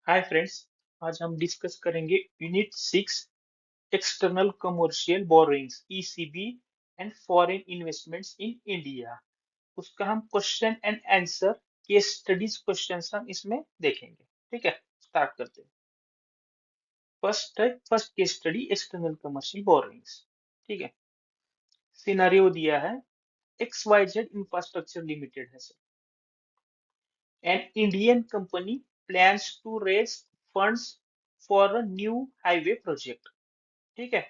Hi friends. आज हम discuss करेंगे unit 6 external commercial borrowings ECB and foreign investments in India. उसका हम question and answer case studies questions हम इसमें देखेंगे। ठीक है, स्टार्ट करते हैं। First case study external commercial borrowings. ठीक है, सिनेरियो दिया है XYZ इंफ्रास्ट्रक्चर लिमिटेड है sir. An Indian company plans to raise funds for a new highway project. ठीक है,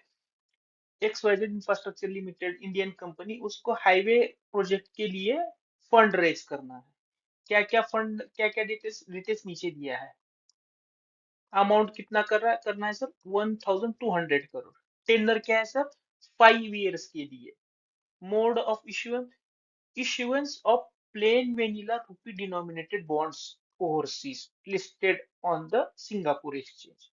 XYZ infrastructure limited Indian company, उसको हाईवे प्रोजेक्ट के लिए फंड रेज करना है। क्या क्या फंड, क्या क्या डिटेल्स डिटेल्स नीचे दिया है। अमाउंट कितना करना है सर, 1200 करोड़। टेंडर क्या है सर, 5 years के लिए। Mode of issuance of plain vanilla rupee denominated bonds overseas listed on the Singapore exchange।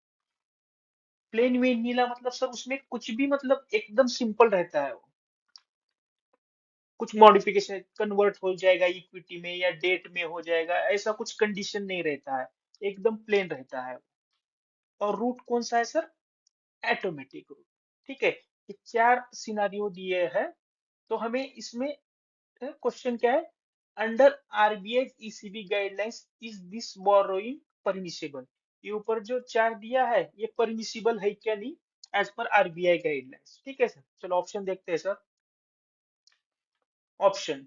Plain vanilla मतलब सर उसमें कुछ भी, मतलब एकदम सिंपल रहता है वो। कुछ मॉडिफिकेशन, कन्वर्ट हो जाएगा इक्विटी में या डेट में हो जाएगा, ऐसा कुछ कंडीशन नहीं रहता है। एकदम प्लेन रहता है। और रूट कौन सा है सर, ऑटोमेटिक रूट। ठीक है, ये चार सिनारियो दिए हैं। तो हमें इसमें क्वेश्चन क्या है, under RBI ECB guidelines is this borrowing permissible. ये ऊपर जो चार दिया है ये परमिसिबल है क्या नहीं, एज पर आरबीआई गाइडलाइंस। ठीक है सर, चलो ऑप्शन देखते हैं सर। ऑप्शन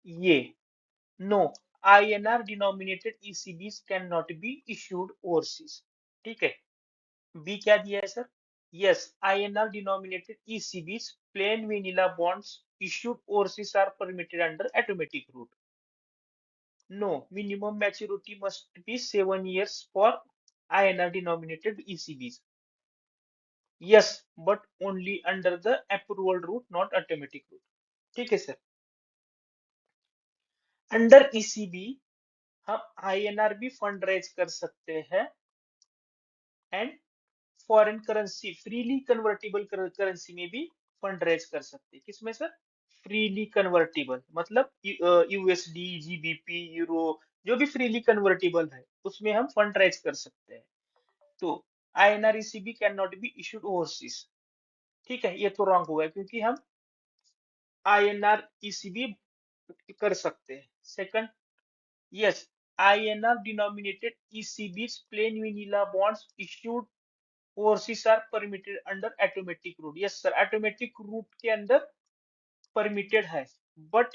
ये, नो, INR denominated ECBs can not be issued overseas. ठीक है, बी क्या दिया है sir, yes, INR denominated ECBs plain vanilla bonds issued overseas are permitted under automatic route. No, minimum maturity must be 7 years for INR denominated ECBs. Yes, but only under the approval route, not automatic route. ठीक है sir. Under ECB हम INR भी fund raise कर सकते हैं and foreign currency, freely convertible currency में भी fund raise कर सकते हैं। किसमें सर, फ्रीली कन्वर्टिबल मतलब यूएसडी, जीबीपी, यूरो, जो भी फ्रीली कन्वर्टिबल है उसमें हम फंड रेज कर सकते हैं। तो INR ECB can not be issued overseas. ठीक है, ये तो रॉन्ग हुआ है क्योंकि हम INR ECB कर सकते हैं। Second, yes, INR denominated ECBs plain vanilla bonds issued overseas are permitted under automatic route. Yes sir, automatic route के अंदर परमिटेड है, बट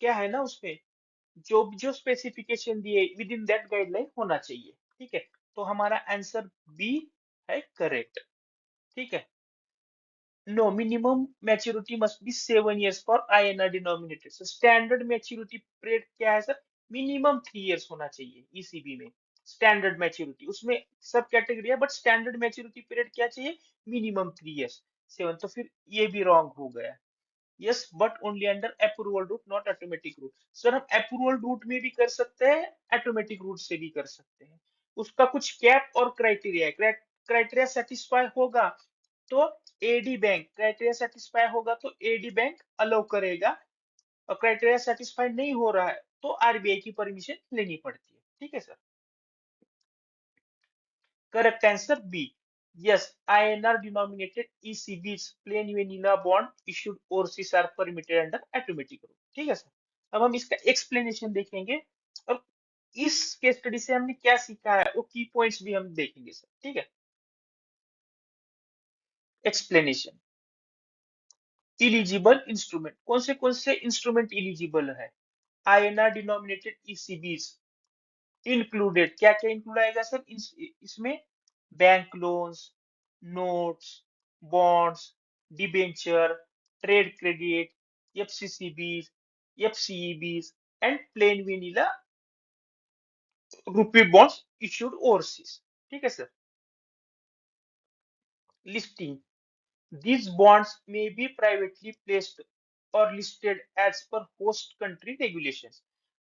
क्या है ना उसमें जो जो स्पेसिफिकेशन दिए विद इन दैट गाइडलाइन होना चाहिए। ठीक है, तो हमारा आंसर बी है करेक्ट। ठीक है, no, minimum maturity must be 7 years for INR denominated. So standard maturity period क्या है सर, मिनिमम 3 years होना चाहिए ईसीबी में। स्टैंडर्ड मैच्योरिटी उसमें सब कैटेगरी है, बट स्टैंडर्ड मैच्योरिटी पीरियड क्या चाहिए, मिनिमम 3 years। 7, तो फिर ये भी रॉन्ग हो गया। Yes, but only under approval route, not automatic route. Sir हम अप्रूवल रूट में भी कर सकते हैं, ऑटोमेटिक रूट से भी कर सकते हैं। उसका कुछ कैप और क्राइटेरिया है। क्राइटेरिया सेटिस्फाई होगा तो एडी बैंक, क्राइटेरिया सेटिस्फाई होगा तो एडी बैंक अलाउ करेगा, और क्राइटेरिया सेटिस्फाई नहीं हो रहा है तो आरबीआई की परमिशन लेनी पड़ती है। ठीक है sir, correct answer B, yes, INR denominated ECBs plain vanilla bond issued overseas are permitted under automatic rule. ठीक है सर, अब हम इसका एक्सप्लेनेशन देखेंगे और इस केस स्टडी से हमने क्या सीखा है वो की पॉइंट्स भी हम देखेंगे सर। ठीक है, एक्सप्लेनेशन। इलिजिबल इंस्ट्रूमेंट, कौन से इंस्ट्रूमेंट इलिजिबल है। INR डिनोमिनेटेड ECBs इंक्लूडेड, क्या क्या इंक्लूड आएगा सर इसमें, bank loans, notes, bonds, debenture, trade credit, FCCBs, FCEBs and plain vanilla rupee bonds issued overseas. ठीक है sir, listing, these bonds may be privately placed or listed as per host country regulations।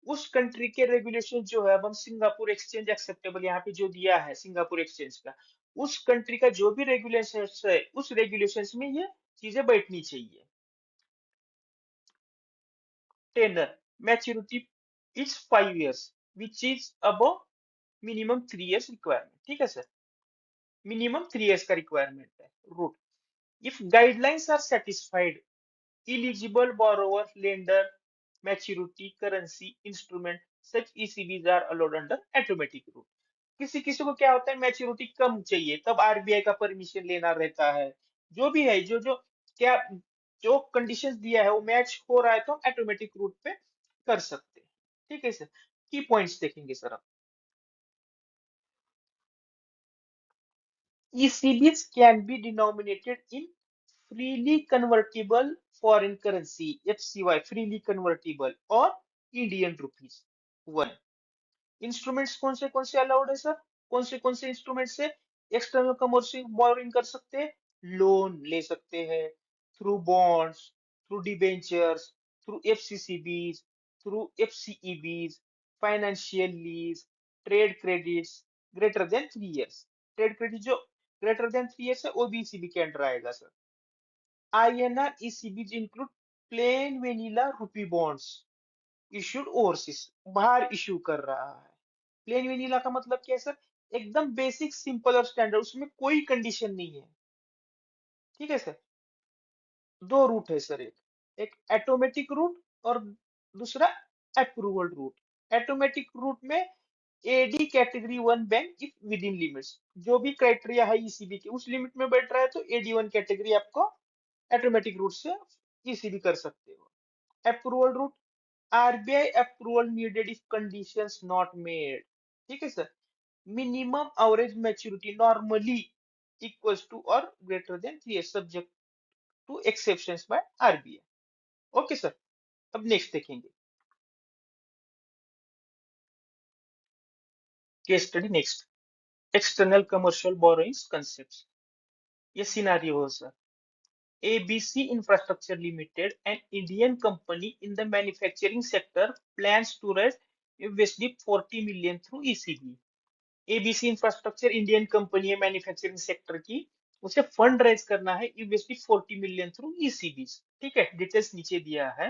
उस country के regulation जो है, अब हम Singapore exchange acceptable यहाँ पे जो दिया है सिंगापुर एक्सचेंज का, उस कंट्री का जो भी रेगुलेशन है उस रेगुलेशंस में ये चीजें बैठनी चाहिए। Tenor, maturity is 5 years which is above minimum 3 years requirement, ठीक है सर। मिनिमम 3 इयर्स का रिक्वायरमेंट है route. If guidelines are satisfied, eligible borrower, lender, maturity, currency, instrument, such ECBs are allowed under automatic route। किसी किसी को क्या होता है, मैच्योरिटी कम चाहिए, तब आरबीआई का परमिशन लेना रहता है। जो भी है, जो जो क्या जो कंडीशंस दिया है वो मैच हो रहा है तो हम ऑटोमेटिक रूट पे कर सकते हैं। ठीक है सर। की पॉइंट्स देखेंगे सर अब। ECBs can be denominated in freely convertible foreign currency FCY, freely convertible, और इंडियन रुपीज। वन, इंस्ट्रूमेंट्स कौन से अलाउड है सर? कौन से इंस्ट्रूमेंट से एक्सटर्नल कमर्शियल बोरिंग कर सकते हैं? लोन ले सकते हैं, through bonds, through debentures, through FCCBs, through FCEBs, financial lease, trade credits greater than 3 years. Trade credit जो ग्रेटर देन 3 इयर्स है वो भी ईसीबी के अंडर आएगा sir. INR ECBs include plain vanilla rupee bonds issued overseas, बाहर issue कर रहा है। प्लेन वेनिला का मतलब क्या है सर? एकदम बेसिक, सिंपल और स्टैंडर्ड, उसमें कोई कंडीशन नहीं है। ठीक है सर। दो रूट है सर, एक एक ऑटोमेटिक रूट और दूसरा अप्रूवल रूट। ऑटोमेटिक रूट में AD category one bank if within limits, जो भी क्राइटेरिया है ईसीबी के उस लिमिट में बैठ रहा है तो एडी वन कैटेगरी आपको ऑटोमेटिक रूट से ईसीबी कर सकते हो। Approval route, RBI approval needed if conditions not met. ठीक है sir. Minimum average maturity normally equals to और greater than 3 subject to exceptions by RBI. Okay sir. अब next देखेंगे case study. Next, external commercial borrowings concepts. ये scenario हो sir. ABC Infrastructure Limited, an Indian company in the manufacturing sector, plans to raise USD 40 million through ECB। ABC infrastructure Indian company है manufacturing sector की, उसे fund raise करना है USD 40 million through ECB. ठीक है, details नीचे दिया है।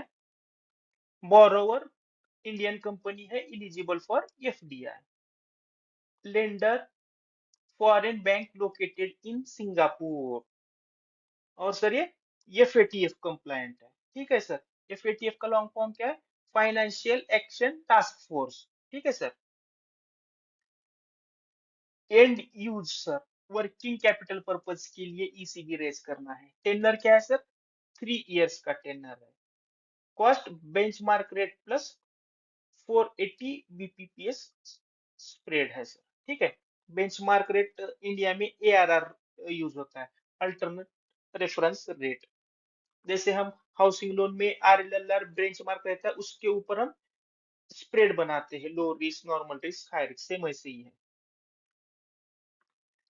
बोरोवर इंडियन कंपनी है, eligible for FDI. Lender foreign bank located in Singapore. और सर ये एफएटीएफ कंप्लायंट है। ठीक है सर। एफएटीएफ का लॉन्ग फॉर्म क्या है? Financial action task force. ठीक है sir. End use sir, working capital purpose के लिए ईसीबी रेज करना है। टेनर क्या है सर? 3 इयर्स का टेनर है। Cost benchmark rate plus 480 BPPS spread है सर। ठीक है। बेंचमार्क रेट इंडिया में एआरआर यूज होता है, अल्टरनेट रेफरेंस रेट। जैसे हम हाउसिंग लोन में आरएलएलआर बेंचमार्क रहता है, उसके ऊपर हम स्प्रेड बनाते हैं, low risk, normal risk, high risk, same ऐसे ही है।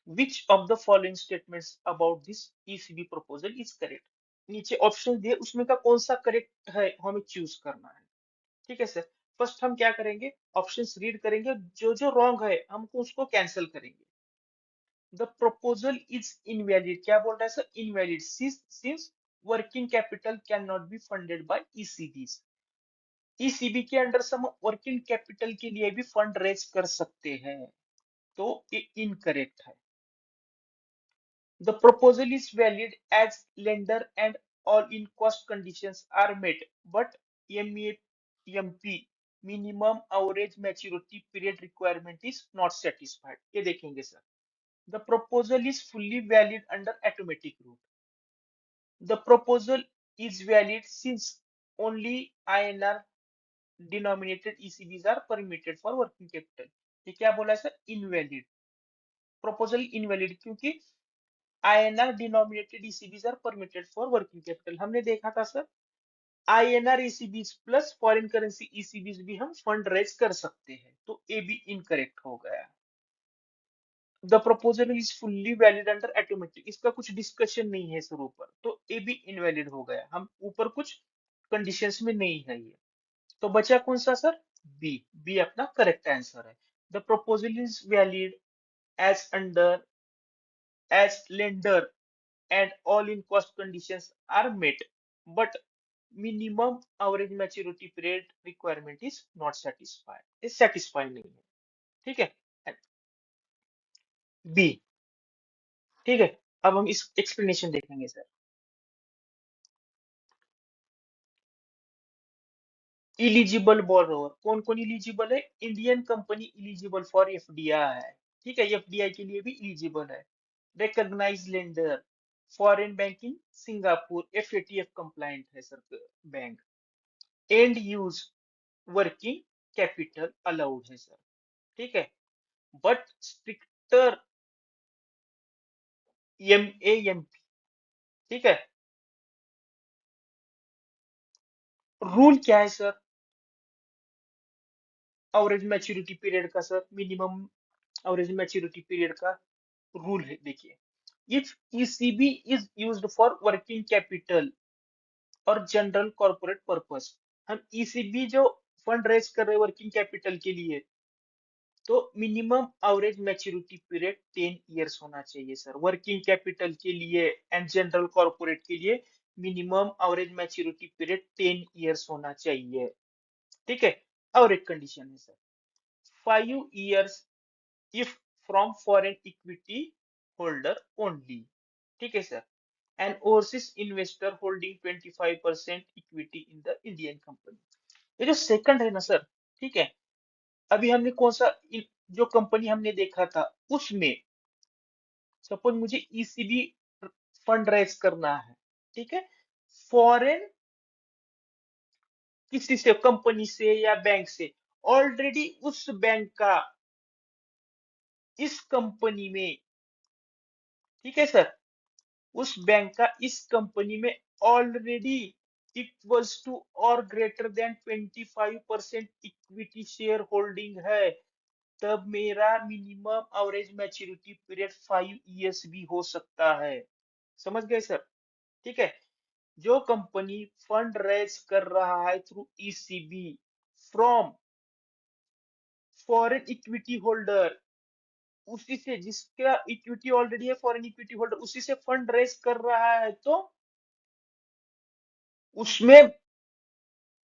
Which of the following statements about this ECB proposal is correct? नीचे ऑप्शन दिए, उसमें का कौन सा करेक्ट है हमें चूज करना है। ठीक है सर। फर्स्ट हम क्या करेंगे, ऑप्शंस रीड करेंगे, जो जो रॉन्ग है हमको उसको कैंसिल करेंगे। द प्रपोजल इज इनवैलिड, क्या बोल रहा है sir? Invalid since working capital can not B funded by ECB. ECB के अंडर से हम वर्किंग कैपिटल के लिए भी फंड रेज कर सकते हैं, तो ये इनकरेक्ट है। The proposal is valid as lender and all-in cost conditions are met, but MEMP minimum average maturity period requirement is not satisfied. ये देखेंगे sir. The proposal is fully valid under automatic route. The proposal is valid since only INR denominated ECBs are permitted for working capital। ये क्या बोला है sir? Invalid। Proposal invalid क्योंकि INR denominated ECBs are permitted for working capital। हमने देखा था sir, INR ECBs plus foreign currency ECBs भी हम फंड रेज कर सकते हैं, तो ए भी इनकरेक्ट हो गया। The proposal is fully valid under automatic, इसका कुछ डिस्कशन नहीं है सर ऊपर, तो ए भी इनवैलिड हो गया। हम ऊपर कुछ कंडीशंस में नहीं है ये, तो बचा कौन सा सर? बी। बी अपना करेक्ट आंसर है। The proposal is valid as under as lender and all-in cost conditions are met, but minimum average maturity period requirement is not satisfied, is satisfied नहीं है। ठीक है। बी। ठीक है, अब हम इस एक्सप्लेनेशन देखेंगे सर। इलिजिबल बोरोवर, कौन कौन इलिजिबल है? Indian company eligible for FDI है। ठीक है, एफडीआई के लिए भी इलिजिबल है। Recognise lender, foreign banking Singapore FATF compliant है sir bank. End use working capital allowed है सर। ठीक है, बट स्ट्रिक्टर एएमपी। ठीक है, रूल क्या है सर? एवरेज मैच्योरिटी पीरियड का sir, minimum average maturity period का रूल है, देखिए। If ECB is used for working capital और जनरल कॉर्पोरेट पर्पस, हम ईसीबी जो फंड रेज कर रहे हैं वर्किंग कैपिटल के लिए, तो minimum average maturity period 10 years होना चाहिए सर, वर्किंग कैपिटल के लिए एंड जनरल कॉर्पोरेट के लिए minimum average maturity period 10 years होना चाहिए। ठीक है, और एक कंडीशन है sir, 5 years if from foreign equity holder only। ठीक है sir, an overseas investor holding 25% equity in the Indian company। ये जो सेकंड है ना सर, ठीक है, अभी हमने कौन सा जो कंपनी हमने देखा था उसमें, सपोज मुझे ईसीबी फंड रेज करना है, ठीक है, फॉरेन किसी से, कंपनी से या बैंक से, ऑलरेडी उस बैंक का इस कंपनी में, ठीक है सर, उस बैंक का इस कंपनी में ऑलरेडी इक्वल्स टू और greater than 25% equity share holding है, तब मेरा minimum average maturity period 5 years भी हो सकता है। समझ गए सर? ठीक है, जो कंपनी फंड रेज कर रहा है through ECB from foreign equity holder, उसी से जिसका इक्विटी ऑलरेडी है, फॉरेन इक्विटी होल्डर उसी से फंड रेज कर रहा है, तो उसमें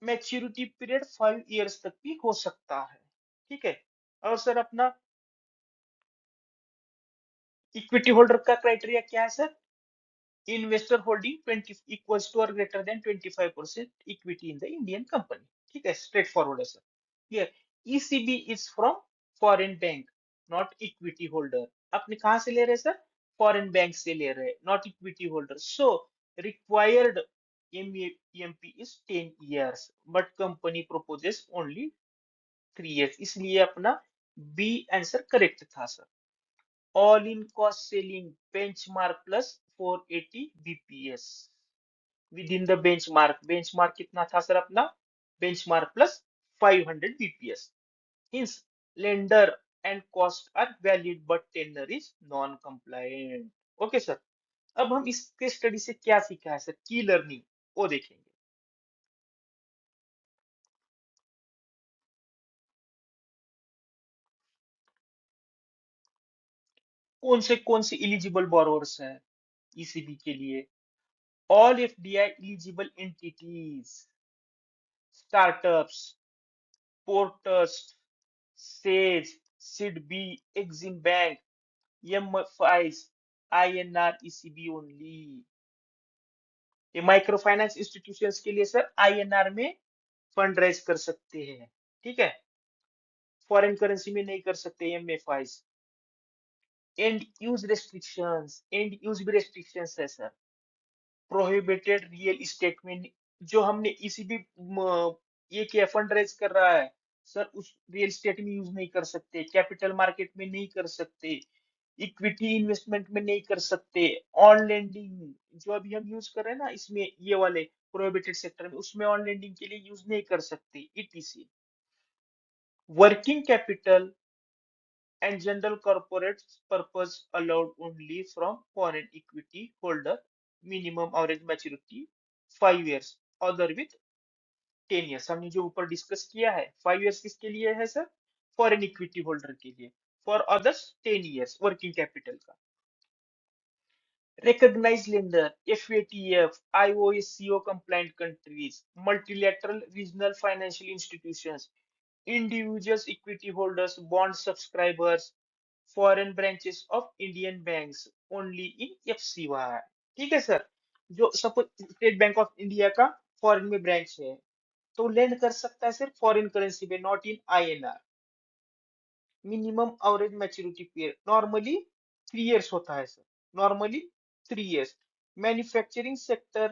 मैच्योरिटी पीरियड 5 इयर्स तक भी हो सकता है। ठीक है, और सर अपना इक्विटी होल्डर का क्राइटेरिया क्या है sir? Investor holding 20 equals to और greater than 25% equity in the Indian company. ठीक है, स्ट्रेट फॉरवर्ड है sir. Clear? ECB is from foreign bank, not equity holder. अपने कहां से ले रहे हैं सर? फॉरेन बैंक से ले रहे हैं, not equity holder. So required MP is 10 years, but company proposes only 3 years, इसलिए अपना बी आंसर करेक्ट था sir. All in cost ceiling benchmark plus 480 BPS within the benchmark. Benchmark कितना था sir अपना? Benchmark plus 500 BPS. Hence lender and cost are valid but tender is non compliant. Okay sir, अब हम इस case study से क्या सीखा है सर, की लर्निंग, वो देखेंगे। कौन से इलिजिबल बोरोवर्स हैं ईसीबी के लिए? All FDI eligible entities, startups, ports, SEZ, SIDBI, Exim bank, MFIs, INR, ECB only. ये माइक्रो फाइनेंस इंस्टीट्यूशंस के लिए सर आईएनआर में फंड रेज कर सकते हैं। ठीक है, फॉरेन करेंसी में नहीं कर सकते MFIs. And use restrictions, and use भी रेस्ट्रिक्शंस है सर। प्रोहिबिटेड रियल इस्टेट में, जो हमने ईसीबी ये क्या फंड रेज कर रहा है सर, उस रियल इस्टेट में यूज नहीं कर सकते, कैपिटल मार्केट में नहीं कर सकते, इक्विटी इन्वेस्टमेंट में नहीं कर सकते, ऑन लेंडिंग जो अभी हम यूज कर रहे हैं ना इसमें, ये वाले प्रोहिबिटेड सेक्टर में, उसमें ऑन लेंडिंग के लिए यूज नहीं कर सकते, etc. Working capital and general corporate purpose allowed only from foreign equity holder, minimum average maturity 5 years, other with 10 years। हमने जो ऊपर डिस्कस किया है, 5 years किसके लिए है सर? फॉरेन इक्विटी होल्डर के लिए। For others 10 years working capital का। recognized lender, FATF, IOSCO compliant countries, multilateral regional financial institutions, individuals equity holders, bond subscribers, foreign branches of Indian banks only in FCY. ठीक है sir. जो suppose State Bank of India का foreign में branch है, तो lend कर सकता है सिर्फ फॉरेन करेंसी में, not in INR. Minimum average maturity period normally 3 years होता है sir, normally 3 years. Manufacturing sector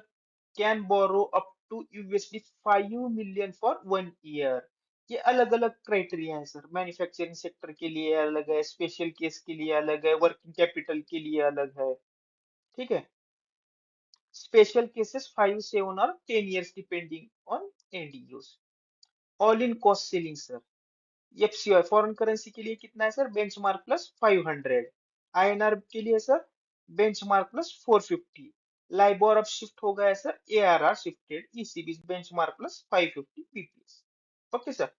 can borrow up to USD 5 million for 1 year. ये अलग अलग क्राइटेरिया है सर, मैन्युफैक्चरिंग सेक्टर के लिए अलग है, स्पेशल केस के लिए अलग है, वर्किंग कैपिटल के लिए अलग है। ठीक है। स्पेशल केसेस 5, 7 और 10 years depending on and use. All in cost selling sir. FCI foreign currency के लिए कितना है सर, बेंचमार्क प्लस 500। आईएनआर के लिए सर बेंचमार्क प्लस 450। लाइबोर अब शिफ्ट हो गया है sir ARR shifted, ECB benchmark plus 550 BPS. Okay sir.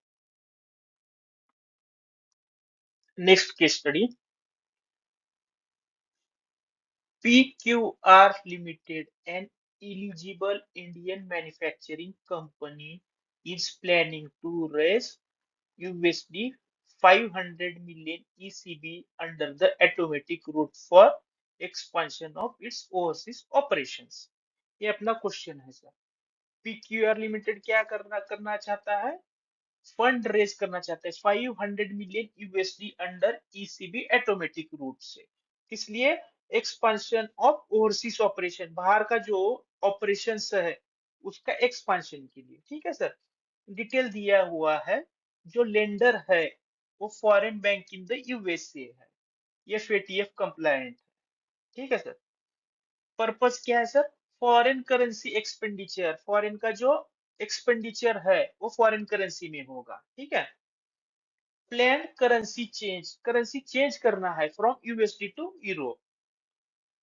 Next case study. PQR Limited, an eligible Indian manufacturing company, is planning to raise USD 500 million ECB under the automatic route for expansion of its overseas operations। ये अपना question है sir. PQR limited क्या करना चाहता है, fund raise करना चाहते हैं 500 million USD under ECB automatic route से। किस लिए, एक्सपांशन ऑफ ओवरसीज ऑपरेशन, बाहर का जो ऑपरेशन है उसका एक्सपांशन के लिए। ठीक है सर। डिटेल दिया हुआ है। जो लेंडर है वो foreign bank in the USA है, ये फेटीएफ कंप्लायंट है। ठीक है सर। पर्पस क्या है sir, foreign currency expenditure, foreign का जो एक्सपेंडिचर है वो फॉरेन करेंसी में होगा। ठीक है। प्लान करेंसी चेंज करना है from USD to euro.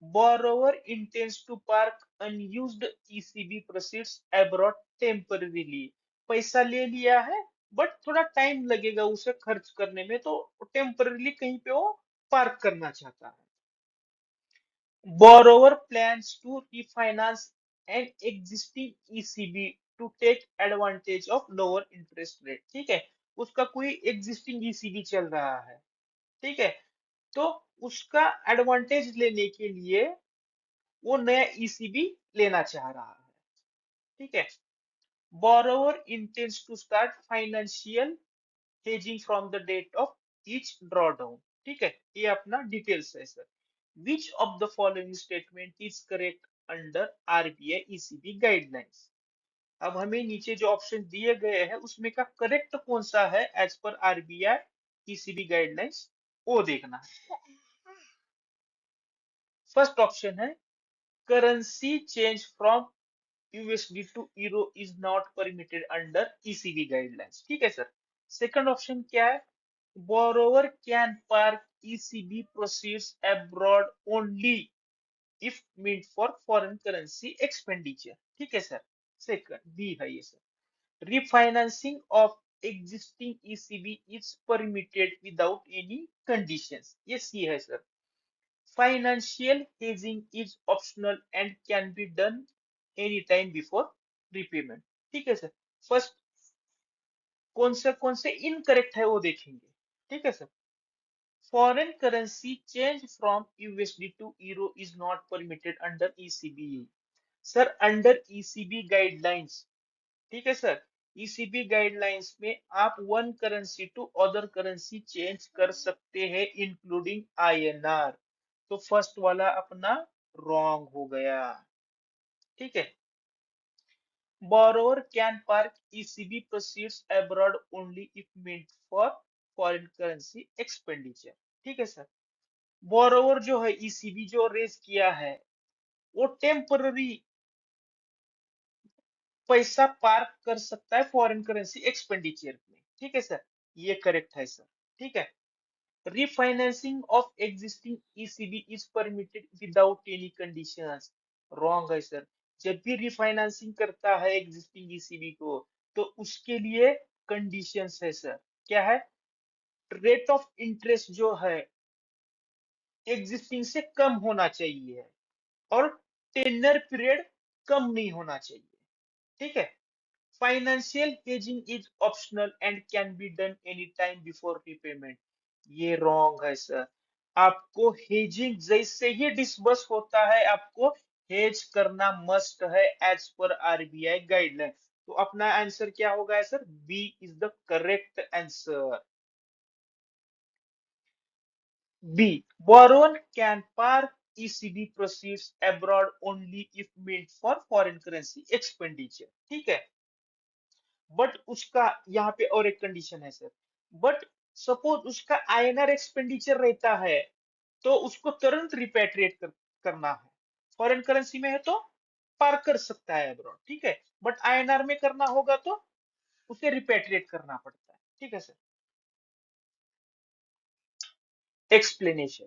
Borrower intends to park unused ECB proceeds abroad temporarily. पैसा ले लिया है बट थोड़ा टाइम लगेगा उसे खर्च करने में, तो टेम्पररीली कहीं पे वो पार्क करना चाहता है। Borrower plans to refinance an existing ECB to take advantage of lower interest rate। ठीक है। उसका कोई एग्जिस्टिंग ईसीबी चल रहा है। ठीक है। तो उसका एडवांटेज लेने के लिए वो नया ईसीबी लेना चाह रहा है। ठीक है। Borrower intends to start financial hedging from the date of each drawdown। ठीक है। ये अपना डिटेल्स है sir. Which of the following statement is correct under RBI ECB guidelines? अब हमें नीचे जो ऑप्शन दिए गए हैं उसमें का करेक्ट कौन सा है as per RBI ECB guidelines, वो देखना है। फर्स्ट ऑप्शन है currency change from USD to euro is not permitted under ECB guidelines. ठीक है सर। सेकंड ऑप्शन क्या है, borrower can park ECB proceeds abroad only if meant for foreign currency expenditure. ठीक है सर। सेकंड बी है ये sir. Refinancing of existing ECB is permitted without any conditions। ये सी है sir. Financial hedging is optional and can be done anytime before repayment। ठीक है sir. First कौन से इनकरेक्ट है वो देखेंगे। ठीक है sir. Foreign currency change from USD to Euro is not permitted under ECB। Sir under ECB guidelines. ठीक है सर। ईसीबी गाइडलाइंस में आप one currency to other currency change कर सकते हैं इंक्लूडिंग आईएनआर। तो फर्स्ट वाला अपना रॉन्ग हो गया। ठीक है। borrower can park ECB proceeds abroad only if meant for foreign currency expenditure। ठीक है सर। borrower जो है ECB जो रेज किया है वो टेम्पररी पैसा पार्क कर सकता है फॉरेन करेंसी एक्सपेंडिचर में। ठीक है सर। ये करेक्ट है सर। ठीक है। Refinancing of existing ECB is permitted without any conditions, wrong है सर। जब भी रिफाइनेंसिंग करता है एग्जिस्टिंग ईसीबी को तो उसके लिए कंडीशंस है सर। क्या है, रेट ऑफ इंटरेस्ट जो है एग्जिस्टिंग से कम होना चाहिए और टेनर पीरियड कम नहीं होना चाहिए। ठीक है। Financial hedging is optional and can be done any time before repayment, ये रॉन्ग है सर। आपको हेजिंग जैसे ही डिसबर्स होता है आपको हेज करना मस्ट है एज पर आरबीआई गाइडलाइन। तो अपना आंसर क्या होगा sir? B is the correct answer. B. Borrower can park ECB proceeds abroad only if meant for foreign currency expenditure। ठीक है, बट उसका यहाँ पे और एक कंडीशन है सर। बट सपोज उसका आईएनआर एक्सपेंडिचर रहता है तो उसको तुरंत रिपेट्रिएट करना है। फॉरेन करेंसी में है तो पार्क कर सकता है अब्रॉड, ठीक है। बट आईएनआर में करना होगा तो उसे रिपेट्रिएट करना पड़ता है, ठीक है sir. Explanation.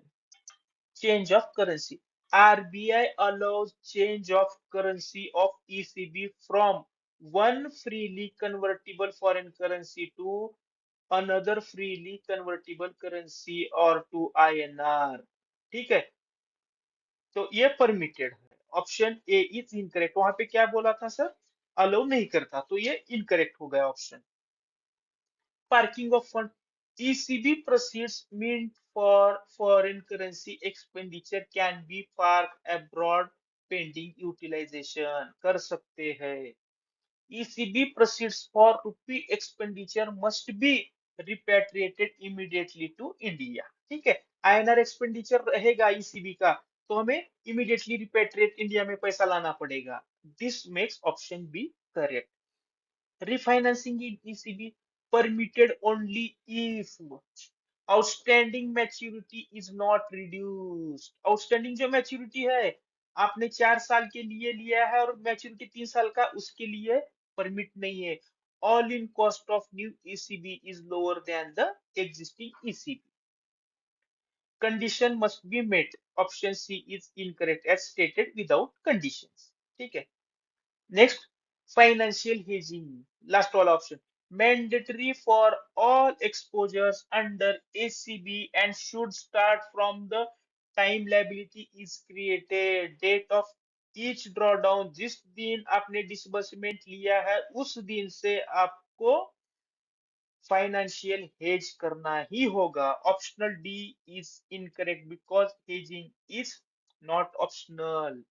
Change of currency. RBI allows change of currency of ECB from one freely convertible foreign currency to another freely convertible currency or to INR। ठीक है, तो ये परमिटेड है। Option A is incorrect. वहां पे क्या बोला था सर? अलाउ नहीं करता, तो ये इनकरेक्ट हो गया option. Parking of fund. ECB proceeds meant for foreign currency expenditure can be parked abroad pending utilization। कर सकते हैं। ECB proceeds for rupee expenditure must be repatriated immediately to India। ठीक है, आईएनआर एक्सपेंडिचर रहेगा ECB का तो हमें immediately repatriate India में पैसा लाना पड़ेगा। This makes option B correct. Refinancing in ECB permitted only if outstanding maturity is not reduced। Outstanding जो maturity है आपने 4 साल के लिए लिया है और maturity 3 साल का, उसके लिए permit नहीं है। All in cost of new ECB is lower than the existing ECB। Condition must be met। Option C is incorrect as stated without conditions। ठीक है। Next, financial hedging. Last all option. Mandatory for all exposures under ACB and should start from the time liability is created। Date of each drawdown। जिस दिन आपने disbursement लिया है उस दिन से आपको फाइनेंशियल हेज करना ही होगा। Optional D is incorrect because hedging is not optional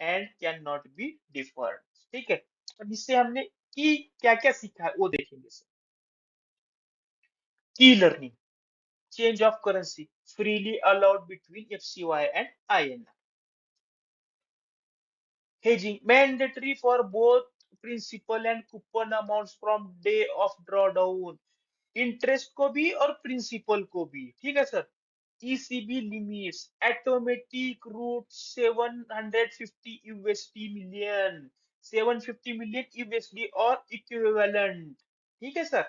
and can not B deferred. ठीक है, अब इससे हमने की क्या क्या सीखा है वो देखेंगे सर। की learning. Change of currency freely allowed between FCY and INR। Hedging mandatory for both principal and coupon amounts from day of drawdown। Interest को भी और प्रिंसिपल को भी, ठीक है sir. ECB limits automatic route 750 USD million, 750 million USD और equivalent, ठीक है sir.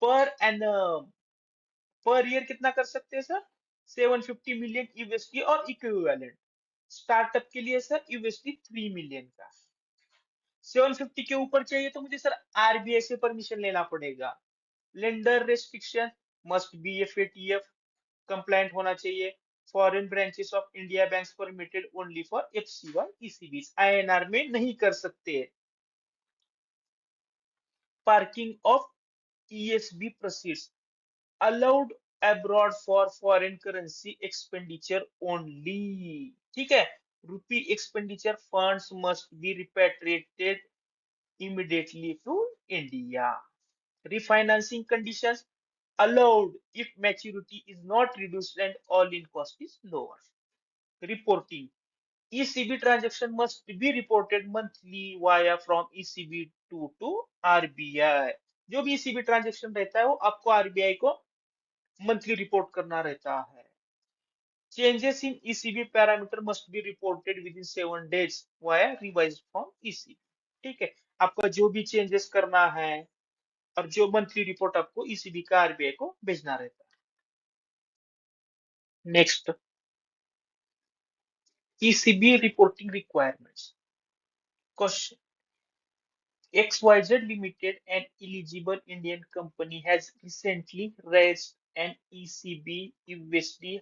Per annum, per year कितना कर सकते हैं सर? 750 मिलियन यूएसडी और इक्विवेलेंट। स्टार्टअप के लिए सर यूएसडी 3 मिलियन का। 750 के ऊपर चाहिए तो मुझे सर आरबीआई से परमिशन लेना पड़ेगा। Lender restriction must be FATF compliant होना चाहिए। Foreign branches of India banks permitted only for FCY ECB, INR में नहीं कर सकते। Parking of ESB proceeds allowed abroad for foreign currency expenditure only. ठीक है, rupee expenditure funds must be repatriated immediately to India। Refinancing conditions allowed if maturity is not reduced and all-in cost is lower। Reporting ECB transaction must be reported monthly via from ECB to RBI। जो भी ECB transaction रहता है वो आपको RBI को monthly report करना रहता है। Changes in ECB parameter must be reported with in 7 days via revised from ECB। ठीक है, आपका जो भी चेंजेस करना है और जो मंथली रिपोर्ट आपको ईसीबी का आरबीआई को भेजना रहता है। Next, ECB reporting requirements. Question, XYZ Limited, an eligible Indian company, has recently raised an ECB USD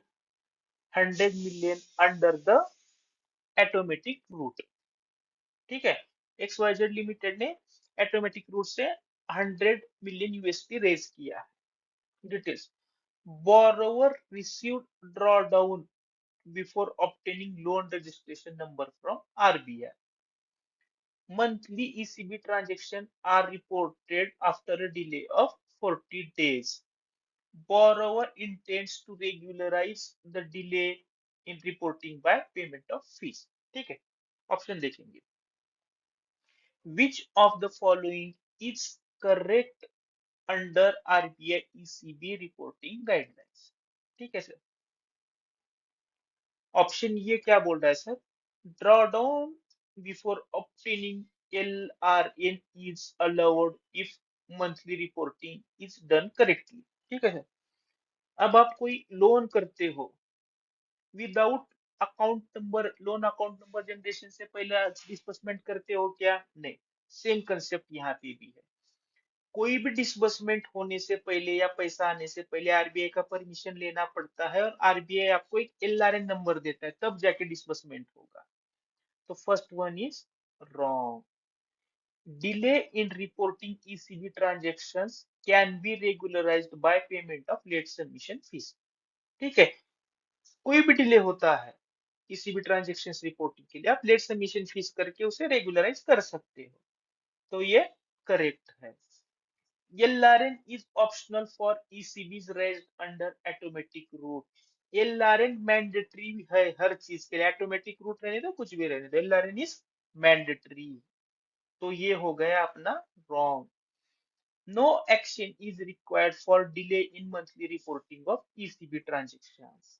100 million under the automatic route। ठीक है, XYZ लिमिटेड ने ऑटोमेटिक रूट से 100 मिलियन यूएसडी रेज किया है। Details, Borrower received drawdown before obtaining loan registration number from RBI. Monthly ECB transactions are reported after a delay of 40 days. Borrower intends to regularize the delay in reporting by payment of fees. ठीक है, option देखेंगे. Which of the following is correct under RBI ECB reporting guidelines? ठीक है sir. Option ये क्या बोल रहा है sir? Draw down before obtaining LRN is allowed if monthly reporting is done correctly. ठीक है सर. अब आप कोई लोन करते हो without account number, loan account number generation से पहले डिस्बर्समेंट करते हो क्या? नहीं. सेम कंसेप्ट यहाँ पे भी है. कोई भी डिसबर्समेंट होने से पहले या पैसा आने से पहले आरबीआई का परमिशन लेना पड़ता है और आरबीआई आपको एक एलआरएन नंबर देता है, तब जाके डिसबर्समेंट होगा. तो first one is wrong. Delay in reporting ECB transactions can be regularised by payment of late submission fees. ठीक है, कोई भी डिले होता है किसी भी ट्रांजेक्शन रिपोर्टिंग के लिए, आप लेट सबमिशन फीस करके उसे रेगुलराइज कर सकते हो. तो ये करेक्ट है. LRN is optional for ECBs raised under automatic route. LRN mandatory है हर चीज के लिए. ऑटोमेटिक रूट रहने दो, कुछ भी रहने दो, LRN इज मैंडेटरी. तो ये हो गया अपना wrong. No action is required for delay in monthly reporting of ECB transactions.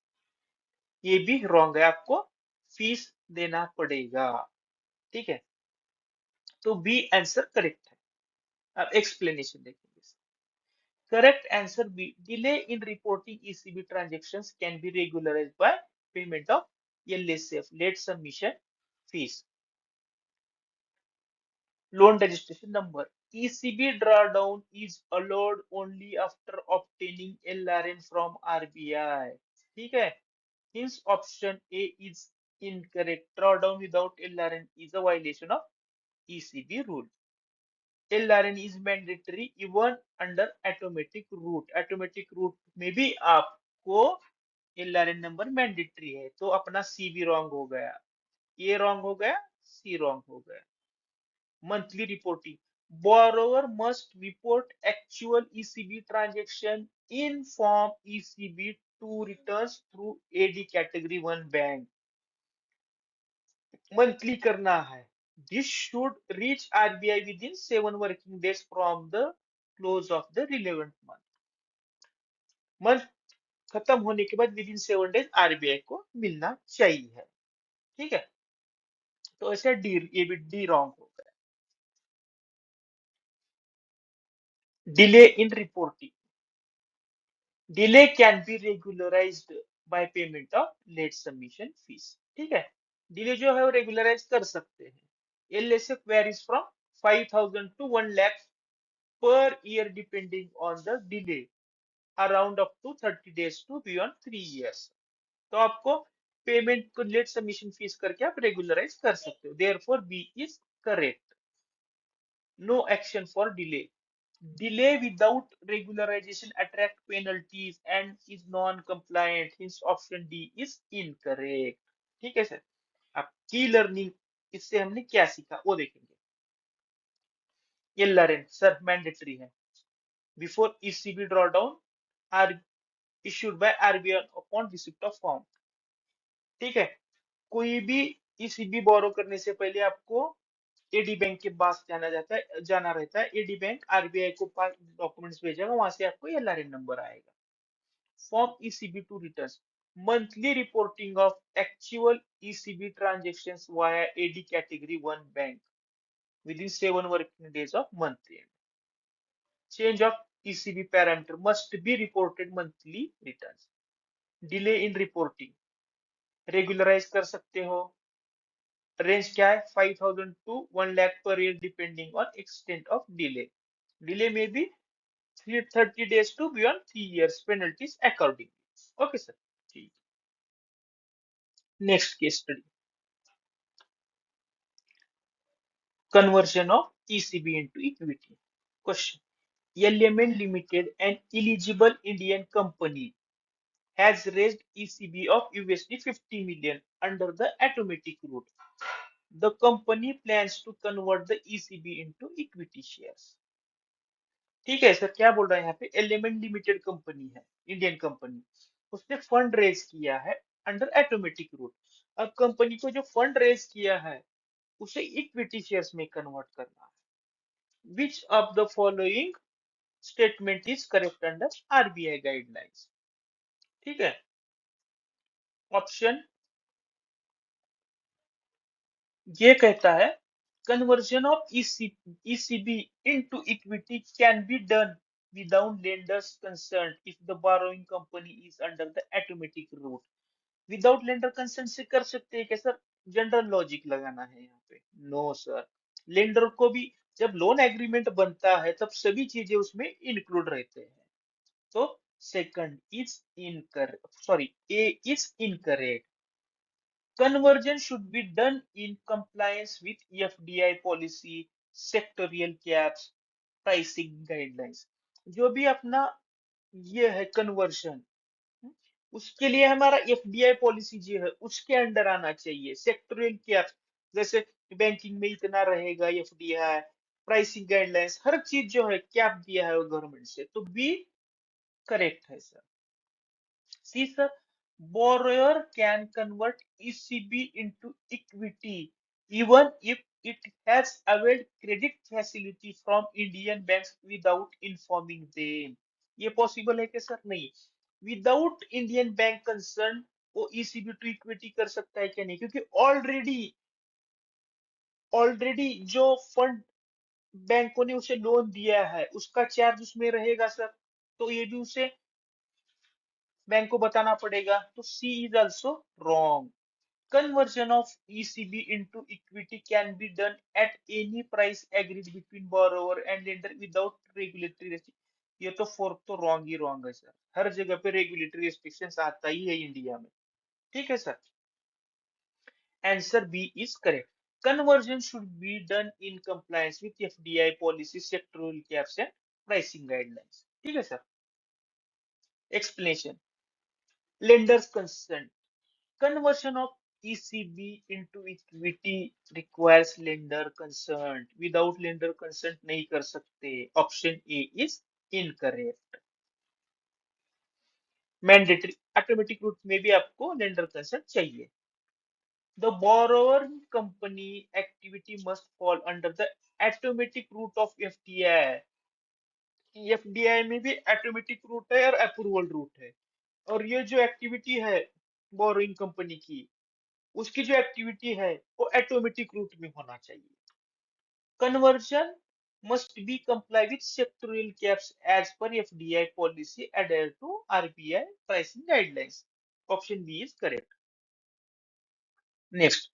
ये भी रॉन्ग है, आपको फीस देना पड़ेगा. ठीक है, तो बी आंसर करेक्ट है. अब एक्सप्लेनेशन देखेंगे. Correct answer B. Delay in reporting ECB transactions can be regularized by payment of LSF, late submission fees. Loan registration number. ECB drawdown is allowed only after obtaining LRN from RBI. ठीक है. Hence option A is incorrect. Drawdown without LRN is a violation of ECB rule. LRN is mandatory even under automatic route. Automatic route में भी आपको LRN number mandatory है. तो अपना सी भी wrong हो गया, ये रॉन्ग हो गया, सी रॉन्ग हो गया. Monthly reporting. Borrower must report actual ECB transaction in form ECB 2 returns through AD category 1 bank. Monthly करना है. This should reach RBI within 7 working days from the close of the relevant month. Month खत्म होने के बाद with in 7 days RBI को मिलना चाहिए. ठीक है, तो ऐसे डी, ये भी डी रॉन्ग हो गया. Delay in reporting. Delay can be regularised by payment of late submission fees. ठीक है, डिले जो है वो रेगुलराइज कर सकते हैं. एलएसएफ varies from 5,000 to 1 lakh per year depending on the delay, around up to 30 days to beyond 3 years. तो आपको पेमेंट को लेट सबमिशन फीस करके आप रेगुलराइज कर सकते हो. Therefore B is correct. No action for delay. Delay without regularization attract penalties and is non-compliant. Hence option D is incorrect. ठीक है सर. अब की लर्निंग, इससे हमने क्या सीखा वो देखेंगे. LRN सर मैंडेटरी है. Before ECB drawdown are issued by RBI upon receipt of form. ठीक है, कोई भी ECB बोरो करने से पहले आपको एडी बैंक के पास जाना रहता है. एडी बैंक आरबीआई को पास डॉक्यूमेंट्स भेजेगा, वहां से आपको एलआरएन नंबर आएगा. Form ECB two returns. Monthly reporting of actual ECB transactions via AD category 1 bank within 7 working days of month end. Change of ECB parameter must be reported monthly returns. Delay in reporting regularize कर सकते हो. Range क्या है? 5,000 to 1 lakh per year depending on extent of delay. Delay may be 30 days to beyond 3 years. Penalties accordingly. Okay, sir. ठीक. Next case study. Conversion of ECB into equity. Question. Element Limited, an eligible Indian company, has raised ECB of USD 50 million under the automatic route. The company plans to convert the ECB into equity shares. ठीक है sir, क्या बोल रहा है यहाँ पे? Element limited company है, Indian company, उसने फंड रेज किया है अंडर ऑटोमेटिक रूट। अब कंपनी को जो फंड रेज किया है उसे इक्विटी शेयर्स में कन्वर्ट करना है। Which of the following statement is correct under RBI guidelines? ठीक है, ऑप्शन ये कहता है conversion of ECB into equity can be done without lender's consent if the borrowing company is under the automatic route. Without lender consent से कर सकते हैं क्या सर? जनरल लॉजिक लगाना है यहाँ पे? नो सर, लेंडर को भी जब लोन एग्रीमेंट बनता है तब सभी चीजें उसमें इंक्लूड रहते हैं। तो second is incorrect, sorry, A is incorrect. Conversion should be done in compliance with FDI policy, sectorial caps, pricing guidelines. जो भी अपना ये है कन्वर्शन, उसके लिए हमारा एफडीआई पॉलिसी जो है उसके अंडर आना चाहिए। सेक्टोरियल कैप्स, जैसे बैंकिंग में इतना रहेगा एफडीआई, प्राइसिंग गाइडलाइंस, हर चीज जो है कैप दिया है गवर्नमेंट से, तो बी करेक्ट है sir. See, sir, borrower can convert ECB into equity even if it has availed credit facility from Indian banks without informing them. ये पॉसिबल है क्या सर? नहीं। विदाउट इंडियन बैंक कंसर्न वो ECB to equity कर सकता है क्या? नहीं, क्योंकि ऑलरेडी ऑलरेडी जो फंड बैंकों ने उसे लोन दिया है उसका चार्ज उसमें रहेगा सर, तो ये भी उसे बैंक को बताना पड़ेगा। तो C is also wrong. Conversion of ECB into equity can be done at any price agreed between borrower and lender without regulatory restriction. ये तो फोर्थ तो रॉन्ग ही रॉन्ग है सर, हर जगह पे रेगुलेटरी रिस्ट्रिक्शंस आता ही है इंडिया में। ठीक है sir, answer B is correct. Conversion should be done in compliance with FDI policy, sectoral caps and pricing guidelines. ठीक है sir. Explanation: Lender's consent. Conversion of ECB into equity requires lender consent. Without lender consent नहीं कर सकते। Option A is incorrect. Mandatory automatic route में भी आपको lender consent चाहिए। The borrower company activity must fall under the automatic route of FDI. FDI में भी automatic route है और अप्रूवल रूट है, और ये जो एक्टिविटी है बोरोइंग कंपनी की, उसकी जो एक्टिविटी है वो ऑटोमेटिक रूट में होना चाहिए। Conversion must be comply with sectorial caps as per FDI policy adhered to RBI pricing guidelines. Option B is correct. Next,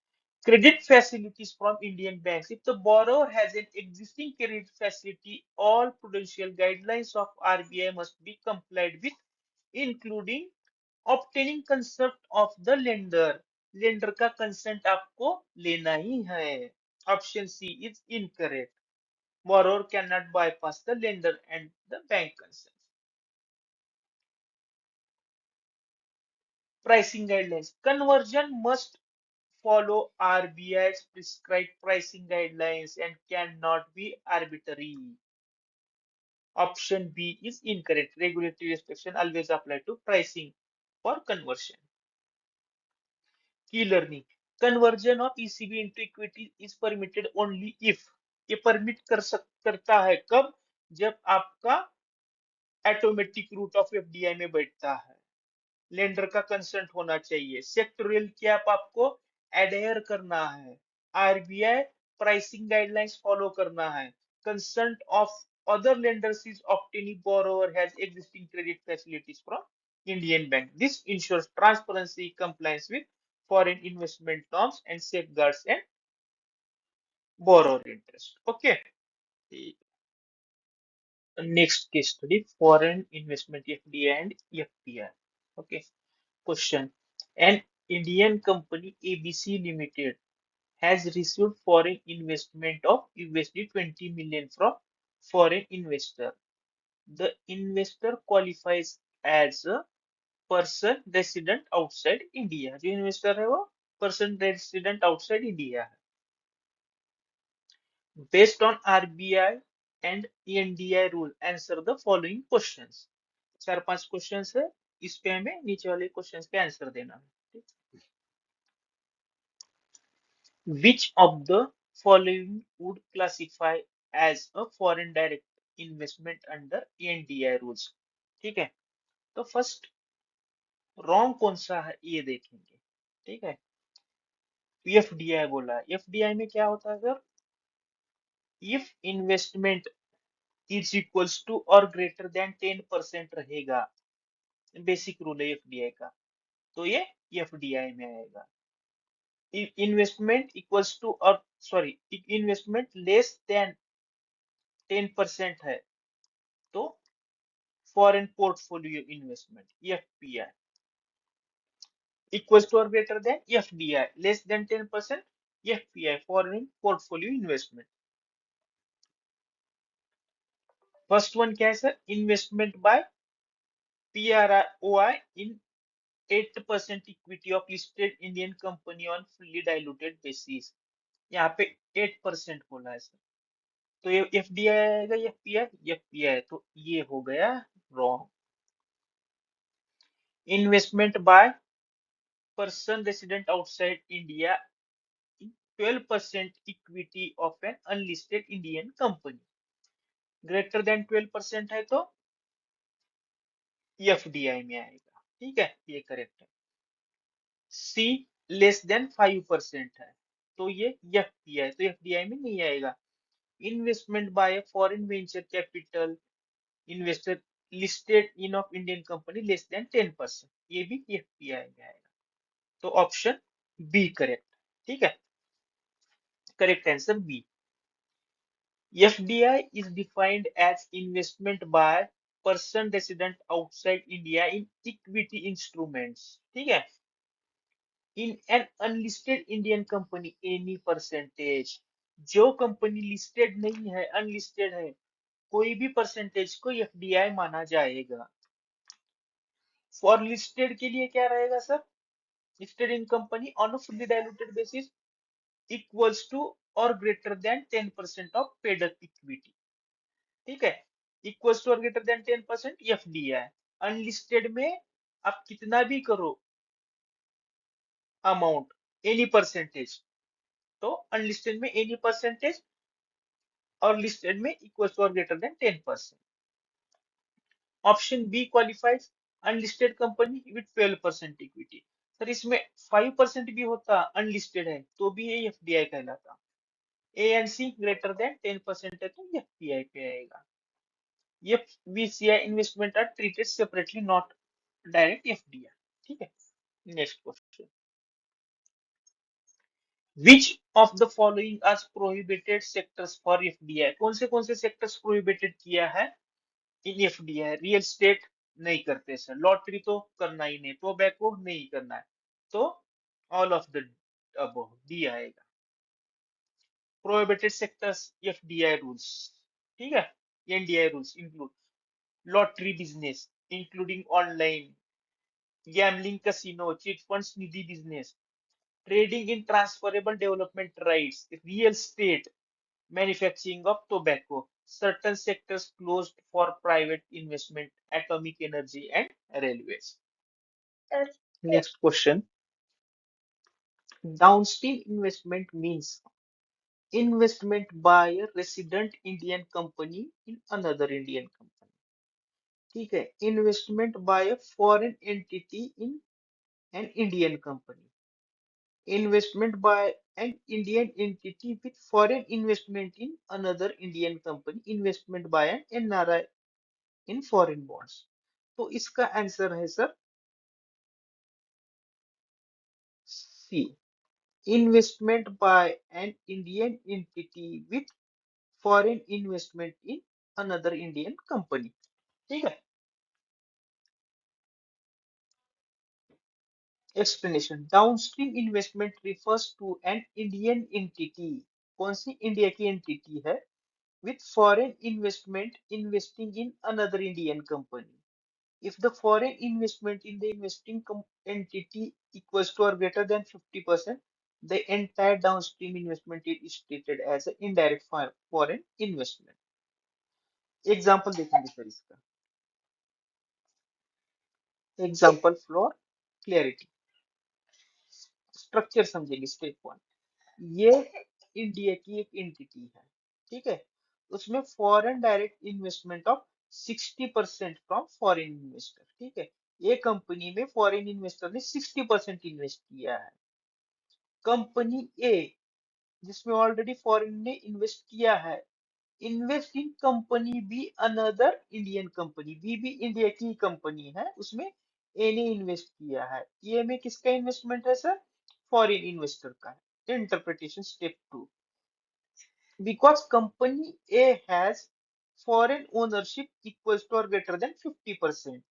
credit facilities from Indian banks. If the borrower has an existing credit facility, all prudential guidelines of RBI must be complied with, including obtaining consent of the lender. Lender का consent आपको लेना ही है। Option C is incorrect. borrower cannot bypass the lender and the bank consent. Pricing guidelines. Conversion must follow RBI's prescribed pricing guidelines and cannot be arbitrary. Option B is incorrect. Regulatory restriction always apply to pricing for conversion. Key learning. Conversion of ECB into equity is permitted only if, ये permit करता है कब? जब आपका automatic route of FDI में बैठता है, lender का कंसेंट होना चाहिए, सेक्टोरियल कैप आपको एडहेयर करना है, आरबीआई प्राइसिंग गाइडलाइंस फॉलो करना है, consent of other lenders is obtaining borrower has existing credit facilities from Indian bank. This ensures transparency, compliance with foreign investment norms and safeguards and borrower interest. Okay. Next case study: foreign investment FDI and FPI. Okay. Question: An Indian company ABC Limited has received foreign investment of USD 20 million from foreign investor. The investor qualifies as person resident outside India, जो investor है वो person resident outside India है। Based on RBI and NDI rule answer the following questions. चार पांच questions है, इस पे हमें नीचे वाले क्वेश्चंस के आंसर देना है। Which of the following would classify as a foreign direct investment under NDI rules? ठीक है, तो फर्स्ट रॉन्ग कौन सा है ये देखेंगे। ठीक है, एफडीआई बोला है। एफडीआई में क्या होता है sir? If investment is equals to और ग्रेटर देन 10% रहेगा, बेसिक रूल है एफडीआई का, तो ये एफडीआई में आएगा। इन्वेस्टमेंट इक्वल्स टू और सॉरी, इन्वेस्टमेंट लेस देन 10% है तो foreign portfolio investment FPI, equals to और greater than FDI, less than 10% FPI, foreign portfolio investment. First one क्या है sir? Investment by PROI in 8% equity of listed Indian company on fully diluted basis. यहाँ पे 8% बोला है sir, तो ये FDI आएगा, एफपीआई एफपीआई, तो ये हो गया wrong. Investment by person resident outside India 12% equity of an unlisted Indian company, greater than 12% है तो एफडीआई में आएगा। ठीक है, ये करेक्ट है। सी लेस देन 5% है तो ये एफपीआई, तो एफडीआई में नहीं आएगा। Investment by foreign venture capital investor listed in of Indian company less than 10%, ये भी एफपीआई में आएगा, तो ऑप्शन बी करेक्ट। ठीक है, correct answer B. FDI is defined as investment by person resident outside India in equity instruments. ठीक है, in an unlisted Indian company any percentage। जो कंपनी लिस्टेड नहीं है, अनलिस्टेड है, कोई भी परसेंटेज को एफडीआई माना जाएगा। फॉर लिस्टेड के लिए क्या रहेगा sir? Listed in company on a fully diluted basis equals to और greater than 10% of paid up equity. ठीक है, इक्वल्स टू और ग्रेटर देन 10% एफडीआई। अनलिस्टेड में आप कितना भी करो अमाउंट, एनी परसेंटेज, तो अनलिस्टेड में एनी परसेंटेज और लिस्टेड में इक्वल्स टू और greater than 10%। Option B qualifies unlisted company with 12% equity. Sir इसमें 5% भी होता, अनलिस्टेड है तो भी ये एफडीआई कहलाता। A and C greater than 10% है तो एफडीआई पे आएगा। FVCI investment are treated separately, not direct FDI. ठीक है, next question. Which of the following are prohibited sectors for FDI? कौन से सेक्टर्स प्रोहिबिटेड किया है इन एफडीआई? रियल स्टेट नहीं करते सर, लॉटरी तो करना ही नहीं, टोबैको नहीं करना है, तो all of the above D आएगा। प्रोहिबिटेड सेक्टर्स एफडीआई रूल्स, ठीक है, NDI rules include lottery business including online gambling, casino, cheat funds, Nidhi business, trading in transferable development rights, real estate, manufacturing of tobacco, certain sectors closed for private investment, atomic energy and railways. Next question. Downstream investment means investment by a resident Indian company in another Indian company. ठीक है, investment by a foreign entity in an Indian company, investment by an Indian entity with foreign investment in another Indian company, investment by an NRI in foreign bonds। तो इसका answer है sir C, investment by an Indian entity with foreign investment in another Indian company. ठीक है, explanation. Downstream investment refers to an Indian entity, कौन सी India की entity है, with foreign investment investing in another Indian company, if the foreign investment in the investing entity equals to or greater than 50%, the entire downstream investment is treated as an indirect foreign investment. Example देखेंगे sir इसका. Example for clarity. Structure समझेंगे. Step 1, ये India की एक entity है, ठीक है. उसमें foreign direct investment of 60% from foreign investor, ठीक है. ये कंपनी में फॉरेन इन्वेस्टर ने 60% इन्वेस्ट किया है. कंपनी ए जिसमें ऑलरेडी फॉरेन ने इन्वेस्ट किया है, invest in company B another Indian company. B भी इंडिया की कंपनी है, उसमें ए ने इन्वेस्ट किया है. ये में किसका इन्वेस्टमेंट है सर? फॉरेन इन्वेस्टर का है. Interpretation step 2, because company A has foreign ownership equals to or greater than 50%,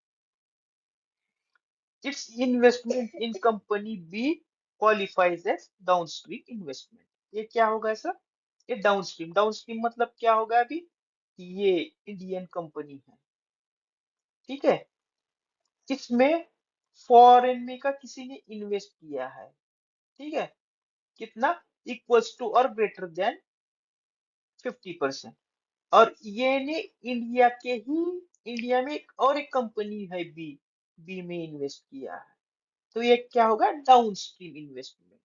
its investment in company B qualifies as downstream investment. ये क्या होगा सर? ये डाउनस्ट्रीम. डाउनस्ट्रीम मतलब क्या होगा? अभी ये इंडियन कंपनी है, ठीक है. इसमें फॉरेन में का किसी ने इन्वेस्ट किया है, ठीक है. कितना? इक्वल्स टू और ग्रेटर देन 50%. और ये ने इंडिया के ही, इंडिया में एक और एक कंपनी है बी, बी में इन्वेस्ट किया है. तो ये क्या होगा? Downstream investment.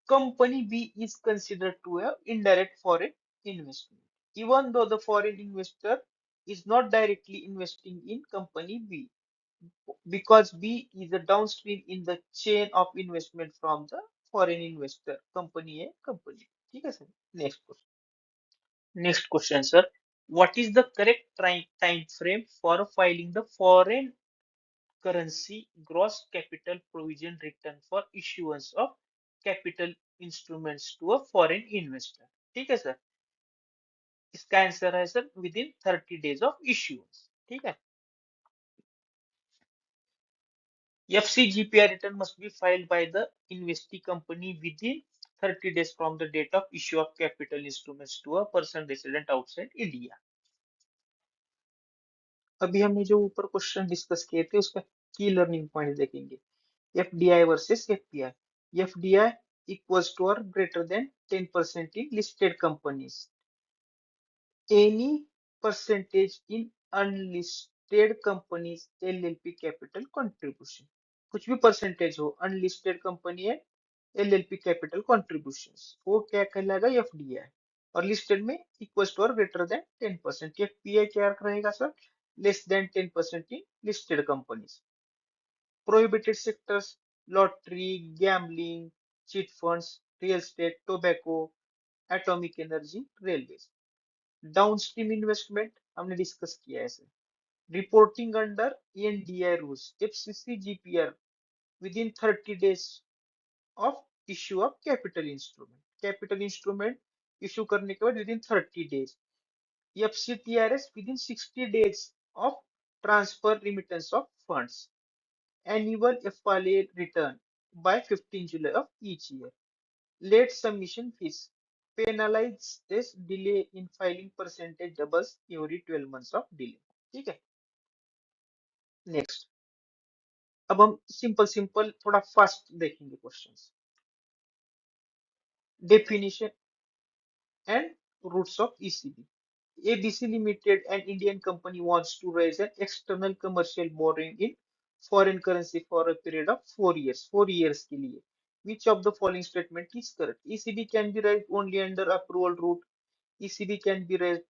Company B is considered to have indirect foreign investment even though the foreign investor is not directly investing in company B, because B is a downstream in the chain of investment from the foreign investor, company A, company. ठीक है sir. Next. Next question, sir. What is the correct time frame for filing the foreign currency gross capital provision return for issuance of capital instruments to a foreign investor? ठीक है sir. इसका answer है sir with in 30 days of issuance. ठीक है. FCGPI return must be filed by the investee company within 30 days from the date of issue of capital instruments to a person resident outside India. अभी हमने जो ऊपर question discuss किए थे उसका की लर्निंग पॉइंट देखेंगे. FDI versus FPI. FDI equals to और greater than 10% in listed companies. Any percentage in unlisted companies LLP capital contribution. कुछ भी परसेंटेज हो, अनलिस्टेड कंपनी है, एलएलपी कैपिटल कंट्रीब्यूशंस, वो क्या कहलाएगा? एफडीआई. और लिस्टेड में इक्वल्स टू और ग्रेटर देन 10%. एफपीआई क्या रहेगा sir? Less than 10% in listed companies. Prohibited sectors, lottery, gambling, cheat funds, real estate, tobacco, atomic energy, railways. Downstream investment हमने डिस्कस किया है sir. Reporting under ENDI rules, FCC GPR within 30 days of issue of capital instrument. Capital instrument issue करने के बाद within 30 days. FCTRS within 60 days of transfer remittance of funds. Annual FRA return by 15 July of each year. Late submission fees. Penalize this delay in filing percentage doubles every 12 months of delay. ठीक है. Next. अब हम simple simple थोड़ा fast देखेंगे questions. Definition and routes of ECB. ABC Limited, an Indian company, wants to raise an external commercial borrowing in foreign currency for a period of 4 years. 4 years के लिए. Which of the following statement is correct? ECB can be raised only under approval route. ECB can be raised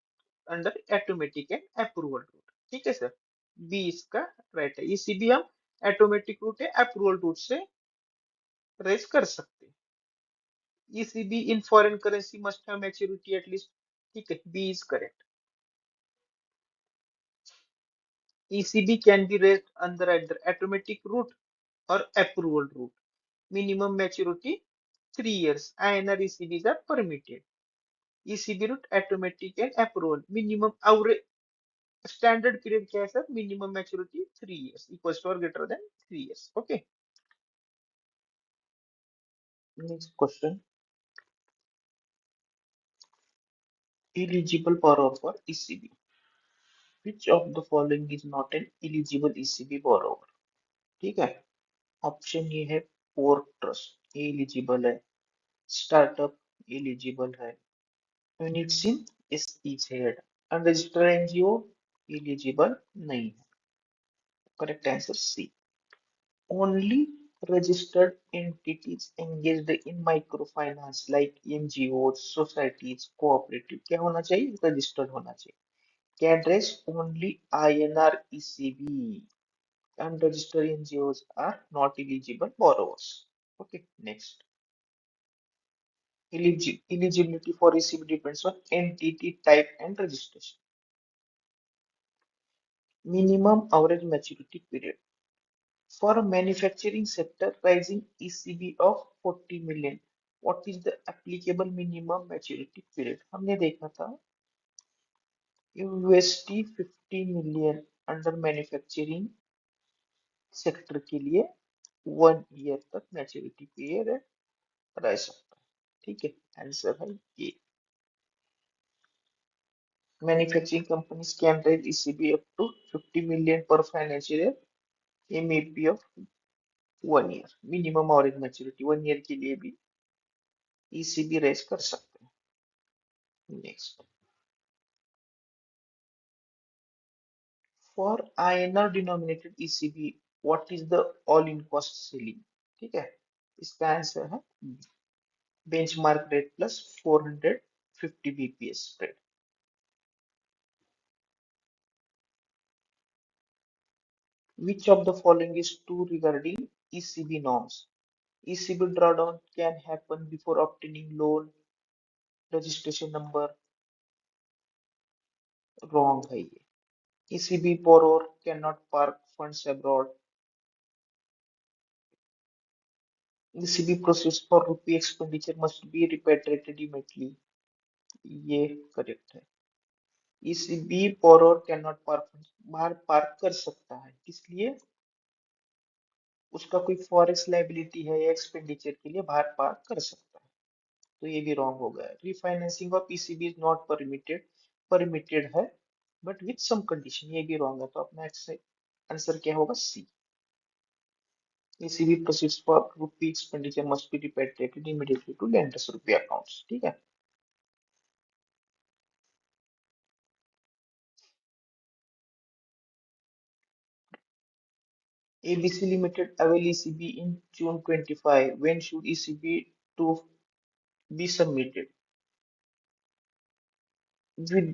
under automatic and approval route. ठीक है sir. B इसका right है. ECB हम automatic route या approval root से raise कर सकते हैं. ECB in foreign currency must have maturity at least. ठीक है. B is correct. ECB can be raised under either automatic route or approval route. Minimum maturity 3 years. INR ECBs are permitted. ECB route automatic and approval. Minimum average standard period क्या है sir? Minimum maturity 3 years equals to or greater than 3 years. Okay. Next question. Eligible borrower for ECB. Which of the following is not an eligible ECB borrower? ठीक है, option ये है port trust eligible है, startup eligible है, units in SEZ, unregistered NGO eligible नहीं है। Correct answer C. Only registered entities engaged in microfinance like NGOs, societies, cooperative क्या होना चाहिए? Registered होना चाहिए। Can raise only INR ECB. Unregistered NGOs are not eligible borrowers. Okay, next. Eligibility for ECB depends on entity type and registration. Minimum average maturity period. For a manufacturing sector raising ECB of 40 million, what is the applicable minimum maturity period? हमने देखा था USD 50 million under manufacturing sector के लिए 1 year तक maturity period रह सकता है। ठीक है, आंसर है ये। Manufacturing companies can raise ECB up to 50 million per financial year, MAP of 1 year, minimum average maturity 1 year के लिए भी ECB रेज कर सकते हैं। Next, for INR denominated ECB what is the all in cost ceiling? ठीक है, इसका answer है benchmark rate plus 450 BPS spread. Which of the following is true regarding ECB norms? ECB drawdown can happen before obtaining loan registration number, wrong है ये। ECB borrower cannot park funds abroad. ECB proceeds for rupee expenditure must be repatriated immediately, ये correct है। ECB borrower cannot park funds, बाहर park कर सकता है, इसलिए उसका कोई फॉरेक्स लाइबिलिटी है या एक्सपेंडिचर के लिए बाहर पार्क कर सकता है, तो ये भी रॉन्ग हो गया। Refinancing of ECB is not permitted, permitted है बट विथ सम कंडीशन, ये भी रॉन्ग है, तो अपना आंसर क्या होगा? सी। ECB proceeds for rupee expenditure must be repatriated immediately to lenders rupee accounts। ठीक है, ABC Limited avail ECB in June 25, when should ECB to be submitted? With,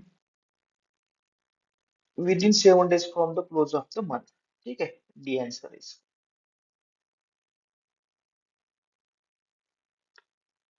within 7 days from the close of the month। ठीक है, D answer है इसका।